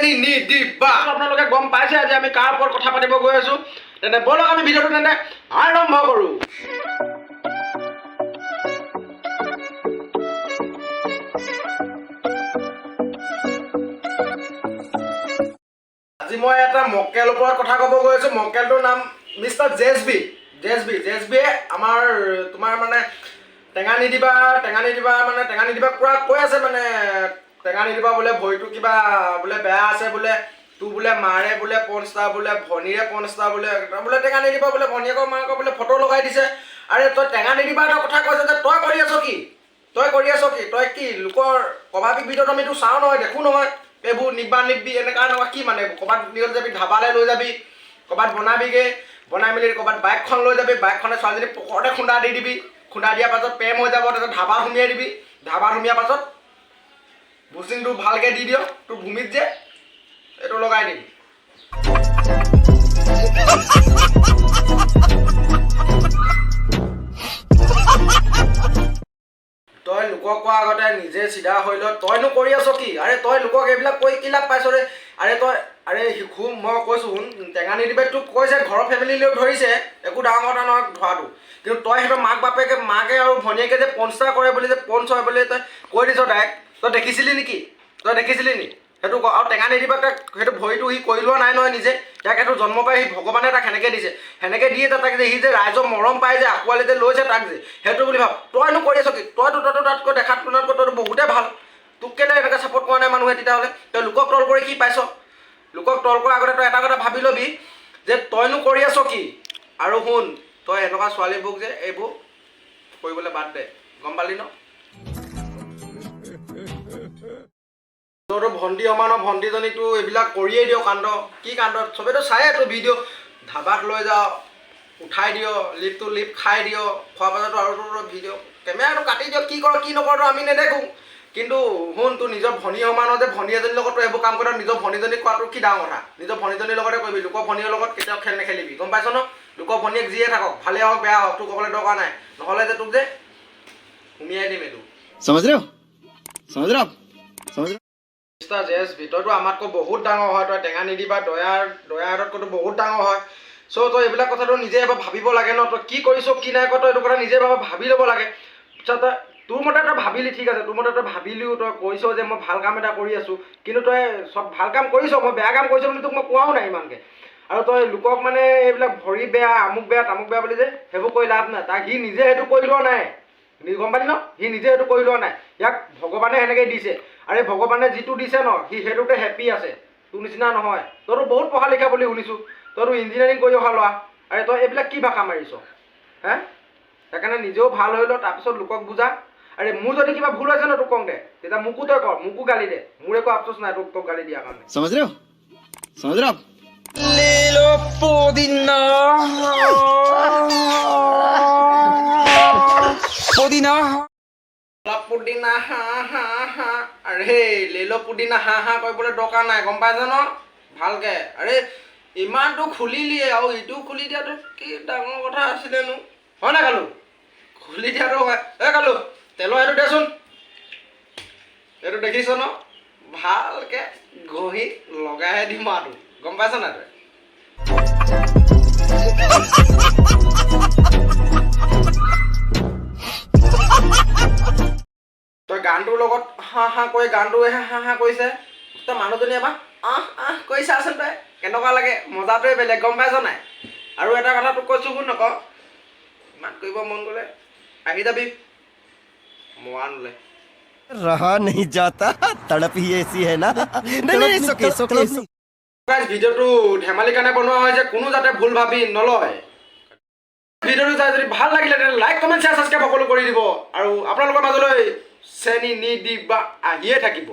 চেনি নিদিবা। আপোনালোকে গম পাইছে আজি আমি কাৰ ওপৰত কথা পাতিব গৈ আছো। তেনে বলক আমি ভিডিঅ'টো তেনে আৰম্ভ কৰোঁ। আজি মই এটা মক্কেল ওপৰত কথা ক'ব গৈ আছো। মক্কেলটোৰ নাম মিষ্টাৰ জেছবিয়ে আমাৰ তোমাৰ মানে টেঙা নিদিবা মানে টেঙা নিদিবা পুৰা কৈ আছে মানে টেঙা নিদিবা বোলে ভৰিটো কিবা বোলে বেয়া আছে বোলে তোৰ বোলে মাৰে বোলে পঞ্চটা বোলে ভনীৰে পঞ্চটা বোলে টেঙা নিদিবা বোলে ভনীয়েকৰ মাকৰ বোলে ফটো লগাই দিছে। আৰে তই টেঙা নিদিবা এটা কথা কৈছে যে তই কৰি আছ কি তই কি লোকৰ কবাবি ভিডিঅ'ত আমি তোৰ চাওঁ নহয় দেখোঁ নহয় এইবোৰ নিব্বি এনেকুৱা নহয় কি মানে ক'ৰবাত ভিডিঅ'ত যাবি ধাবালৈ লৈ যাবি ক'ৰবাত বনাই মেলি ক'ৰবাত বাইকখন লৈ যাবি বাইকখনে ছোৱালীজনী পকৰতে খুন্দা দি দিবি খুন্দা দিয়াৰ পাছত প্ৰেম হৈ যাব তাৰপিছত ধাবাত সুমিয়াই দিবি ধাবাত সুমিয়াৰ পাছত বুচিংটো ভালকৈ দি দিয় তোৰ ভূমিত যে এইটো লগাই দিবি। তই লোকক কোৱা আগতে নিজে চিধা হৈ ল তইনো কৰি আছ কি। আৰে তই লোকক এইবিলাক কৈ কি লাভ পাইছ ৰে। আৰে শিশু মই কৈছোঁ টেঙা নিদিবে তোক কৈছে ঘৰৰ ফেমিলিলৈ ধৰিছে একো ডাঙৰ কথা নহয় ধৰাটো কিন্তু তই সিহঁতৰ মাকে আৰু ভনীয়েকে যে পঞ্চা কৰে বুলি যে পঞ্চ হয় বুলি তই কৈ দিছ ডাইৰেক্ট। তই দেখিছিলি নি সেইটো আৰু টেঙা নিদিবাকে সেইটো ভৰিটো সি কৰি লোৱা নাই নহয় নিজে ইয়াক সেইটো জন্ম পাই সি ভগৱানে তাক সেনেকৈ দিছে সেনেকৈ দিয়ে তাক যে সি যে ৰাইজৰ মৰম পাই যে আঁকোৱালি যে লৈছে তাক যে সেইটো বুলি ভাব। তইনো কৰি আছ কি তইতো তাতকৈ দেখাত তুলনাতকৈ তইতো বহুতেই ভাল তোক কেলৈ এনেকৈ ছাপোৰ্ট কৰা নাই মানুহে তেতিয়াহ'লে তই লোকক ট্ৰল কৰি কি পাইছ। লোকক ট্ৰল কৰাৰ আগতে তই এটা কথা ভাবি ল'বি যে তইনো কৰি আছ কি। আৰু শুন তই এনেকুৱা ছোৱালীবোৰক যে এইবোৰ কৰিবলৈ বাদ দে গম পালি ন। তোৰ ভণ্টি সমানৰ ভণ্টিজনীকতো এইবিলাক কৰিয়েই দিয় কাণ্ড কি কাণ্ড চবেইতো চায়ে তোৰ ভিডিঅ' ধাবাত লৈ যাওঁ উঠাই দিয় লিপ খাই দিয় খোৱাৰ পাছতো আৰু তোৰ ভিডিঅ' কেমেৰাটো কাটি দিয় কি কৰ কি নকৰতো আমি নেদেখোঁ কিন্তু শুন তোৰ নিজৰ ভনী সমানৰ যে ভনী এজনীৰ লগত তই এইবোৰ কাম কৰ নিজৰ ভনীজনীক কোৱাটো কি ডাঙৰ কথা নিজৰ ভনীজনীৰ লগতে কৰিবি লোকৰ ভনীৰ লগত কেতিয়াও খেল নেখেলিবি গম পাইছ ন। লোকৰ ভনীয়েক যিয়ে থাকক ভালে হওক বেয়া হওক তোৰ ক'বলৈ দৰকাৰ নাই নহ'লে যে তোক যে সুমিয়াই দিম এইটো সমজ মিষ্টাৰ জেছবি তইতো আমাতকৈ বহুত ডাঙৰ হয় তই টেঙা নিদিবা দয়াৰতকৈতো বহুত ডাঙৰ হয় চ' তই এইবিলাক কথাটো নিজে এবাৰ ভাবিব লাগে ন। তই কি কৰিছ কি নাই কৰা তই এইটো কথা নিজে এবাৰ ভাবি ল'ব লাগে। পিছত তই তোৰ মতে তই ভাবিলি ঠিক আছে তোৰ মতে তই ভাবিলিও তই কৈছ যে মই ভাল কাম এটা কৰি আছোঁ কিন্তু তই চব ভাল কাম কৰিছ মই বেয়া কাম কৰিছ বুলি তোক মই কোৱাও নাই ইমানকৈ। আৰু তই লোকক মানে এইবিলাক ভৰি বেয়া আমুক বেয়া তামুক বেয়া বুলি যে সেইবোৰ কৰি লাভ নাই তাক সি নিজে সেইটো কৰি লোৱা নাই গম পালি ন। সি নিজে সেইটো কৰি লোৱা নাই ইয়াক ভগৱানে সেনেকৈ দিছে আৰু ভগৱানে যিটো দিছে ন সি সেইটোতে হেপ্পী আছে তোৰ নিচিনা নহয়। তইতো বহুত পঢ়া লিখা বুলি শুনিছোঁ তইতো ইঞ্জিনিয়াৰিং কৰি অহা লোৱা আৰে তই এইবিলাক কি ভাষা মাৰিছ হে। সেইকাৰণে নিজেও ভাল হৈ ল তাৰপিছত লোকক বুজা। আৰে মোৰ যদি কিবা ভুল হৈছে ন তোক কওঁ দে তেতিয়া মোকো তই কৰ মোকো গালি দে মোৰ একো আফচোচ নাই তোক গালি দিয়াৰ কাৰণে সমজ ৰ পুদিনা হা আৰে লেলো পুদিনা হা কৰিবলৈ দৰকাৰ নাই গম পাইছ ন ভালকে। আৰে ইমানটো খুলিলিয়ে আৰু ইটো খুলি দিয়াটো কি ডাঙৰ কথা আছিলেনো হয় নাই কালু খুলি দিয়াটো হয় কালু তেলৰ এইটো দেচোন এইটো দেখিছ ন ভালকে ঘঁহি লগাইহে দিম আৰু গম পাইছ নাই তই গানটোৰ লগত হা কৈ গানটোৱে হা কৈছে তই মানুহজনী এবাৰ কৈছে আচোন তই কেনেকুৱা লাগে মজাটোৱে বেলেগ গম পাইছ নাই। আৰু এটা কথা তোক কৈছোঁ শুন নক ইমান কৰিব মন গ'লে আহি যাবি মোৱানলৈ रहा नहीं जाता तड़प ही ऐसी है ना ভিডিঅ'টো ধেমালি কাৰণে বনোৱা হয় যে কোনো যাতে ভুল ভাবি নলয়। ভিডিঅ'টো চাই যদি ভাল লাগিলে তেন্তে লাইক কমেণ্ট শ্বেয়াৰ ছাবস্ক্ৰাইব সকলো কৰি দিব আৰু আপোনালোকৰ মাজলৈ চেনি নিদিবা আহিয়ে থাকিব।